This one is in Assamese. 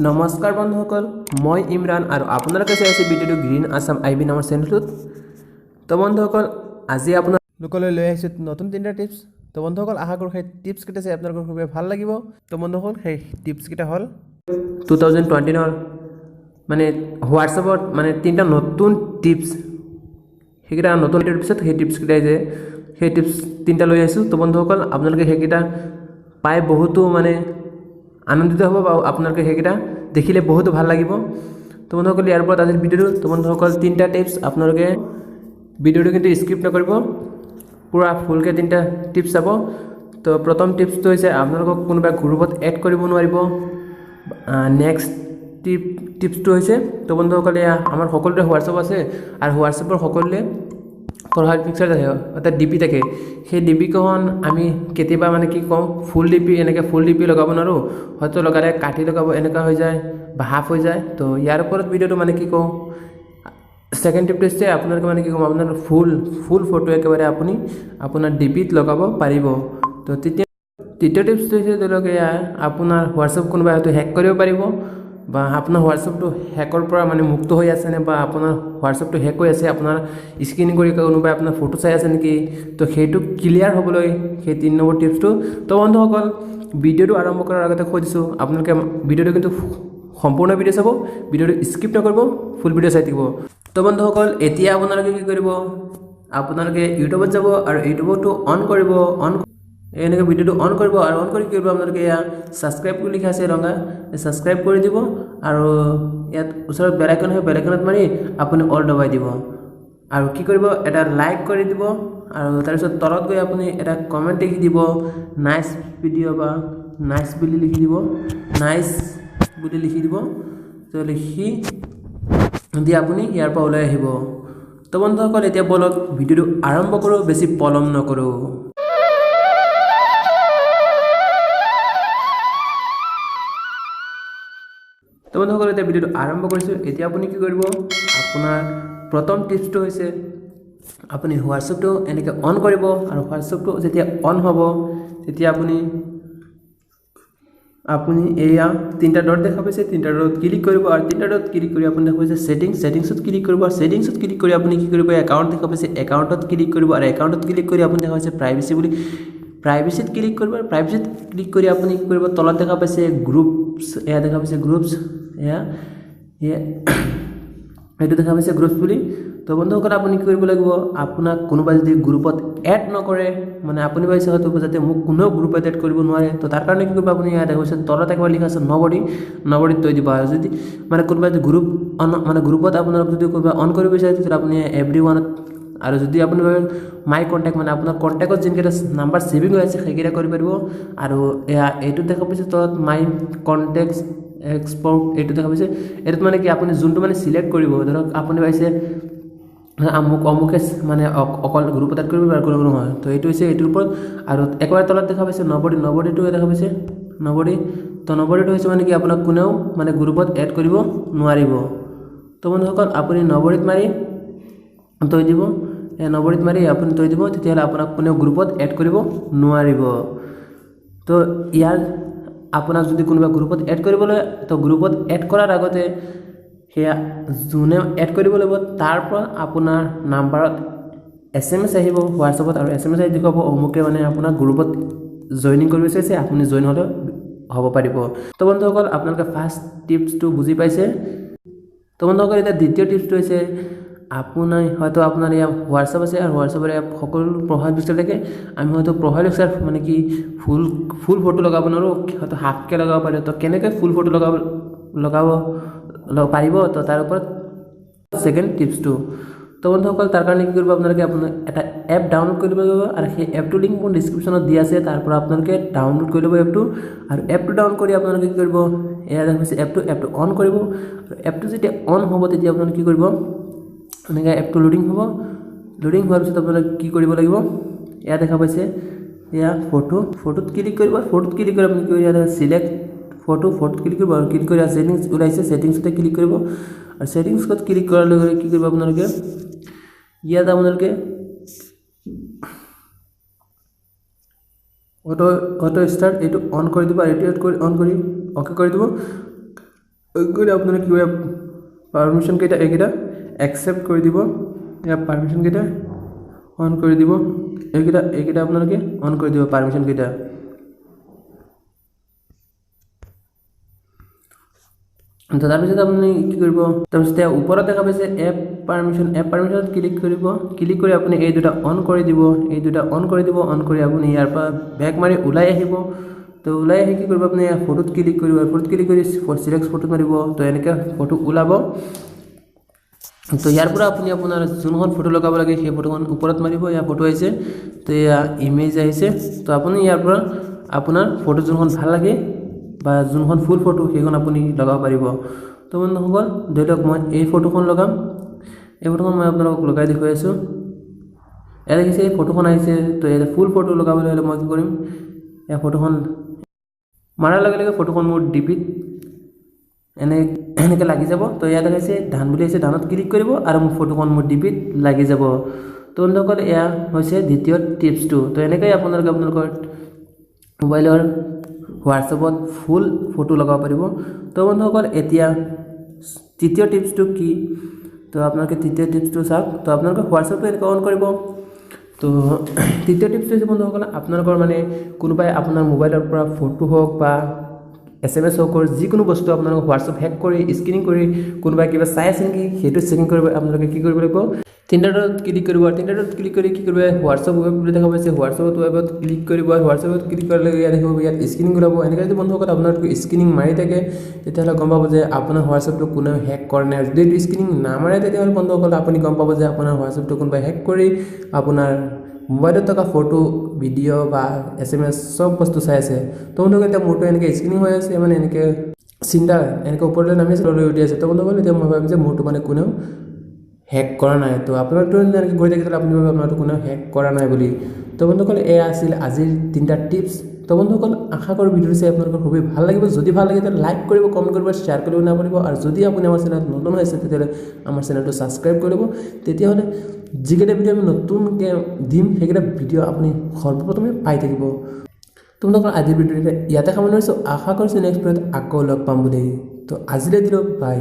নমস্কাৰ বন্ধুসকল, মই ইমৰান আৰু আপোনালোকে চাই আছে ভিডিঅ'টো গ্ৰীণ আছাম আইবি নামৰ চেনেলটোত। তো বন্ধুসকল, আজি আপোনালোকলৈ লৈ আহিছোঁ নতুন 3টা টিপছ। তো বন্ধুসকল, আশা কৰোঁ সেই টিপছকেইটা চাই আপোনালোকৰ খুবেই ভাল লাগিব। তো বন্ধুসকল, সেই টিপছকেইটা হ'ল 2020 মানে হোৱাটছএপত 3টা নতুন টিপছ। সেইকেইটা নতুন পিছত সেই টিপছকেইটাই যে সেই টিপছ 3টা লৈ আহিছোঁ। তো বন্ধুসকল, আপোনালোকে সেইকেইটা পাই বহুতো আনন্দিত হ'ব বা আপোনালোকে সেইকেইটা দেখিলে বহুতো ভাল লাগিব। তো বন্ধুসকল, ইয়াৰ ওপৰত আজিৰ ভিডিঅ'টো। তো বন্ধুসকল, 3টা টিপছ আপোনালোকে ভিডিঅ'টো কিন্তু স্কিপ নকৰিব, পূৰা ফুলকৈ 3টা টিপছ চাব। তো প্ৰথম টিপছটো হৈছে আপোনালোকক কোনোবা গ্ৰুপত এড কৰিব নোৱাৰিব। নেক্সট টিপছটো হৈছে, তো বন্ধুসকল, আমাৰ সকলোৰে হোৱাটছএপ আছে আৰু হোৱাটছএপৰ সকলোৰে প্ৰফাইল পিকচাৰ থাকে, অৰ্থাৎ ডিপি থাকে। সেই ডিপিখন আমি কেতিয়াবা কি কওঁ, ফুল ডিপি লগাব নোৱাৰোঁ, হয়তো লগালে কাটি লগাব, এনেকুৱা হৈ যায় বা হাফ হৈ যায়। তো ইয়াৰ ওপৰত ভিডিঅ'টো কি কওঁ, ছেকেণ্ড টিপটো হৈছে আপোনালোকে কি ক'ম, আপোনাৰ ফুল ফটো একেবাৰে আপুনি আপোনাৰ ডিপিত লগাব পাৰিব। তো তৃতীয় টিপছটো হৈছে, ধৰি লওক আপোনাৰ হোৱাটছএপ কোনোবাই হয়তো হেক কৰিব পাৰিব, বা আপোনাৰ হোৱাটছএপটো হেকৰ পৰা মুক্ত হৈ আছেনে, বা আপোনাৰ হোৱাটছএপটো হেক হৈ আছে, আপোনাৰ স্ক্ৰিন কৰি কোনোবাই আপোনাৰ ফটো চাই আছে নেকি। তো সেইটো ক্লিয়াৰ হ'বলৈ সেই 3 নম্বৰ টিপছটো। তো বন্ধুসকল, ভিডিঅ'টো আৰম্ভ কৰাৰ আগতে কৈ দিছোঁ, আপোনালোকে ভিডিঅ'টো কিন্তু সম্পূৰ্ণ ভিডিঅ' চাব, ভিডিঅ'টো স্কিপ নকৰিব, ফুল ভিডিঅ' চাই থাকিব। তো বন্ধুসকল, এতিয়া আপোনালোকে কি কৰিব, আপোনালোকে ইউটিউবত যাব আৰু ইউটিউবটো অন কৰিব। এনেকৈ ভিডিঅ'টো অন কৰিব আৰু অন কৰি কি কৰিব, আপোনালোকে ছাবস্ক্ৰাইব কৰি লিখা আছে ৰঙা, ছাবস্ক্ৰাইব কৰি দিব আৰু ইয়াত ওচৰত বেল আইকন হয়, বেল আইকনত মাৰি আপুনি অল দবাই দিব আৰু কি কৰিব, এটা লাইক কৰি দিব আৰু তাৰপিছত তলত গৈ আপুনি এটা কমেণ্ট লিখি দিব, নাইচ ভিডিঅ' বা নাইচ বুলি লিখি দিব, তো লিখি দি আপুনি ইয়াৰ পৰা ওলাই আহিব। তো বন্ধুসকল, এতিয়া বলক ভিডিঅ'টো আৰম্ভ কৰোঁ, বেছি পলম নকৰোঁ। তো বন্ধুসকল, এতিয়া ভিডিঅ'টো আৰম্ভ কৰিছোঁ। এতিয়া আপুনি কি কৰিব, আপোনাৰ প্ৰথম টিপছটো হৈছে আপুনি হোৱাটছএপটো এনেকৈ অন কৰিব আৰু হোৱাটছএপটো যেতিয়া অন হ'ব, তেতিয়া আপুনি এয়া 3টা ডট দেখা পাইছে, 3টা ডট ক্লিক কৰিব আৰু 3টা ডট ক্লিক কৰি আপুনি দেখা পাইছে ছেটিংছত ক্লিক কৰিব আৰু ছেটিংছত ক্লিক কৰি আপুনি কি কৰিব, একাউণ্ট দেখা পাইছে, একাউণ্টত ক্লিক কৰিব আৰু একাউণ্টত ক্লিক কৰি আপুনি দেখা পাইছে প্ৰাইভেচি বুলি, প্ৰাইভেচিত ক্লিক কৰিব আৰু প্ৰাইভেচিত ক্লিক কৰি আপুনি কি কৰিব, তলত দেখা পাইছে গ্ৰুপছ, এয়া দেখা পাইছে গ্ৰুপছ, এইটো দেখা পাইছে গ্ৰুপছ বুলি। তো বন্ধুসকল, আপুনি কি কৰিব লাগিব, আপোনাক কোনোবাই যদি গ্ৰুপত এড নকৰে, আপুনি ভাবিছে হয়তো যাতে মোক কোনেও গ্ৰুপত এড কৰিব নোৱাৰে, তো তাৰ কাৰণে কি কৰিব, আপুনি ইয়াত দেখা পাইছে তলত একবাৰ লিখা আছে নবডীত থৈ দিব। আৰু যদি কোনোবাই যদি গ্ৰুপত আপোনালোক যদি কোনোবাই অন কৰিব বিচাৰে, তেতিয়া আপুনি এভৰিৱানত, আৰু যদি আপুনি মাই কণ্টেক্ট আপোনাৰ কণ্টেক্টত যোনকেইটা নাম্বাৰ ছেভিং হৈ আছে সেইকেইটা কৰিব পাৰিব। আৰু এইটো দেখা পাইছে তলত মাই কণ্টেক্ট এক্সপৰ্ট, এইটো দেখা পাইছে, এইটোত কি আপুনি যোনটো চিলেক্ট কৰিব, ধৰক আপুনি পাইছে অমুকে অকল গ্ৰুপত এড কৰিব আৰু কোনো নহয়, তো এইটো হৈছে এইটোৰ ওপৰত। আৰু একেবাৰে তলত দেখা পাইছে নবডীটো দেখা পাইছে তো নবডীটো হৈছে কি আপোনাক কোনেও গ্ৰুপত এড কৰিব নোৱাৰিব। তো বন্ধুসকল, আপুনি নবডীত মাৰি থৈ দিব, আপুনি থৈ দিব, তেতিয়াহ'লে আপোনাক কোনেও গ্ৰুপত এড কৰিব নোৱাৰিব। তো আপোনাক যদি কোনোবা গ্ৰুপত এড কৰিবলৈ, তো গ্ৰুপত এড কৰাৰ আগতে সেয়া যোনে এড কৰিব লাগিব তাৰ পৰা আপোনাৰ নাম্বাৰত SMS আহিব হোৱাটছএপত, আৰু SMS আহি দেখুৱাব অমুকে আপোনাৰ গ্ৰুপত জইনিং কৰিব বিচাৰিছে, আপুনি জইন হ'লে হ'ব পাৰিব। তো বন্ধুসকল, আপোনালোকে ফাৰ্ষ্ট টিপছটো বুজি পাইছে। তো বন্ধুসকল, এতিয়া দ্বিতীয় টিপছটো হৈছে, আপোনাৰ হোৱাটছএপ আছে আৰু হোৱাটছএপৰ সকলো প্ৰফাইল পিকচাৰ থাকে। আমি হয়তো প্ৰফাইল পিকচাৰ কি ফুল ফটো লগাব নোৱাৰোঁ, হয়তো হাফকৈ লগাব পাৰোঁ। তো কেনেকৈ ফুল ফটো লগাব পাৰিব, তো তাৰ ওপৰত ছেকেণ্ড টিপছটো। তো বন্ধুসকল, তাৰ কাৰণে কি কৰিব, আপোনালোকে এটা এপ ডাউনলোড কৰি ল'ব লাগিব, আৰু সেই এপটোৰ লিংক মোৰ ডিছক্ৰিপশ্যনত দিয়া আছে, তাৰ পৰা আপোনালোকে ডাউনলোড কৰি ল'ব এপটো। আৰু এপটো ডাউনলোড কৰি আপোনালোকে কি কৰিব, এয়া দেখা পাইছে এপটো অন কৰিব। আৰু এপটো যেতিয়া অন হ'ব, তেতিয়া আপোনালোকে কি কৰিব, এনেকৈ এপটো লোডিং হোৱাৰ পিছত আপোনালোকে কি কৰিব লাগিব, এয়া দেখা পাইছে, এয়া ফটোত ক্লিক কৰিব। ফটোত ক্লিক কৰি আপুনি কি কৰিব, চিলেক্ট ফটোত ক্লিক কৰিব আৰু ক্লিক কৰি ছেটিংছ ওলাইছে, ছেটিংছতে ক্লিক কৰিব। আৰু ছেটিংছত ক্লিক কৰাৰ লগে লগে কি কৰিব, আপোনালোকে ইয়াত আপোনালোকে অটো ষ্টাৰ্ট এইটো অন কৰি দিব, আৰু এইটো অন কৰি অ'কে কৰি দিব। কৰি আপোনালোকে কি কৰে পাৰমিশ্যনকেইটা এইকেইটা একচেপ্ট কৰি দিব ইয়াৰ পাৰমিশ্যনকেইটা অন কৰি দিব এইকেইটা আপোনালোকে অন কৰি দিব পাৰমিশ্যনকেইটা তো তাৰপিছত আপুনি কি কৰিব তাৰপিছত ওপৰত দেখা পাইছে এপ পাৰমিশ্যনত ক্লিক কৰিব ক্লিক কৰি আপুনি এই দুটা অন কৰি দিব অন কৰি আপুনি ইয়াৰ পৰা বেক মাৰি ওলাই আহিব তো ওলাই আহি কি কৰিব আপুনি ফটোত ক্লিক কৰিব ফটোত ক্লিক কৰি চিলেক্ট ফটোত মাৰিব তো এনেকৈ ফটো ওলাব তো ইয়াৰ পৰা আপুনি আপোনাৰ যোনখন ফটো লগাব লাগে সেই ফটোখন ওপৰত মাৰিব ইয়াৰ ফটো আহিছে তো এয়া ইমেজ আহিছে তো আপুনি ইয়াৰ পৰা আপোনাৰ ফটো যোনখন ভাল লাগে বা যোনখন ফুল ফটো সেইখন আপুনি লগাব পাৰিব তো বন্ধুসকল ধৰি লওক মই এই ফটোখন লগাম এই ফটোখন মই আপোনালোকক লগাই দেখুৱাই আছোঁ এয়া দেখিছে এই ফটোখন আহিছে তো এই ফুল ফটো লগাবলৈ হ'লে মই কি কৰিম এই ফটোখন মাৰাৰ লগে লগে ফটোখন মোৰ ডিপিত এনেকৈ লাগি যাব তো ইয়াত দেখাইছে ধান বুলি আহিছে ধানত ক্লিক কৰিব আৰু মোৰ ফটোখন মোৰ ডিপিত লাগি যাব তো বন্ধুসকল এয়া হৈছে দ্বিতীয় টিপছটো তো এনেকৈ আপোনালোকৰ মোবাইলৰ হোৱাটছএপত ফুল ফটো লগাব পাৰিব তো বন্ধুসকল এতিয়া তৃতীয় টিপছটো কি তো আপোনালোকে তৃতীয় টিপছটো চাওক তো আপোনালোকে হোৱাটছএপটো এনেকৈ অন কৰিব তো তৃতীয় টিপছটো হৈছে বন্ধুসকল আপোনালোকৰ মানে কোনোবাই আপোনাৰ মোবাইলৰ পৰা ফটো হওক বা SMS হওক যিকোনো বস্তু আপোনালোকে হোৱাটছএপ হেক কৰি স্ক্ৰিনিং কৰি কোনোবাই কিবা চাই আছে নেকি সেইটো চেকিং কৰিব আপোনালোকে কি কৰিব লাগিব তিনিটাত ক্লিক কৰিব তিনিটাত ক্লিক কৰি কি কৰিব হোৱাটছএপ ৱেব বুলি দেখা পাইছে হোৱাটছএপত ৱেবত ক্লিক কৰিব হোৱাটছএপত ক্লিক কৰিলে ইয়াত দেখিব ইয়াত স্ক্ৰিনিং কৰিব এনেকৈ যদি বন্ধুসকল আপোনালোকে স্ক্ৰিনিং মাৰি থাকে তেতিয়াহ'লে গম পাব যে আপোনাৰ হোৱাটছএপটো কোনেও হেক কৰা নাই যদি এইটো স্ক্ৰিনিং নামাৰে তেতিয়াহ'লে বন্ধুসকল আপুনি গম পাব যে আপোনাৰ হোৱাটছএপটো কোনোবাই হেক কৰি আপোনাৰ মোবাইলত থকা ফটো ভিডিঅ' বা SMS চব বস্তু চাই আছে তো বন্ধুসকল এতিয়া মোৰটো এনেকৈ স্ক্ৰিনিং হৈ আছে মানে এনেকৈ চিন্তা এনেকৈ ওপৰলৈ নামি আছে তললৈ উঠি আছে তো বন্ধুসকল এতিয়া মই ভাবিম যে মোৰটো মানে কোনেও হেক কৰা নাই তো আপোনাৰটো এনেকৈ গৈ থাকিলে আপুনি ভাবে আপোনাৰটো কোনেও হেক কৰা নাই বুলি তো বন্ধুসকল এয়া আছিল আজিৰ তিনিটা টিপছ তো বন্ধুসকল আশা কৰোঁ ভিডিঅ'টো চাই আপোনালোকৰ খুবেই ভাল লাগিব যদি ভাল লাগে তেতিয়াহ'লে লাইক কৰিব কমেণ্ট কৰিব শ্বেয়াৰ কৰিব নাপাহৰিব আৰু যদি আপুনি আমাৰ চেনেলত নতুন হৈছে তেতিয়াহ'লে আমাৰ চেনেলটো ছাবস্ক্ৰাইব কৰি ল'ব তেতিয়াহ'লে যিকেইটা ভিডিঅ' আমি নতুনকৈ দিম সেইকেইটা ভিডিঅ' আপুনি সৰ্বপ্ৰথমে পাই থাকিব তো বন্ধুসকল আজিৰ ভিডিঅ'টো ইয়াতে সামৰণি মাৰিছোঁ আশা কৰিছোঁ নেক্সট ভিডিঅ'ত আকৌ লগ পাম বুলি তো আজিলৈ দিলোঁ বাই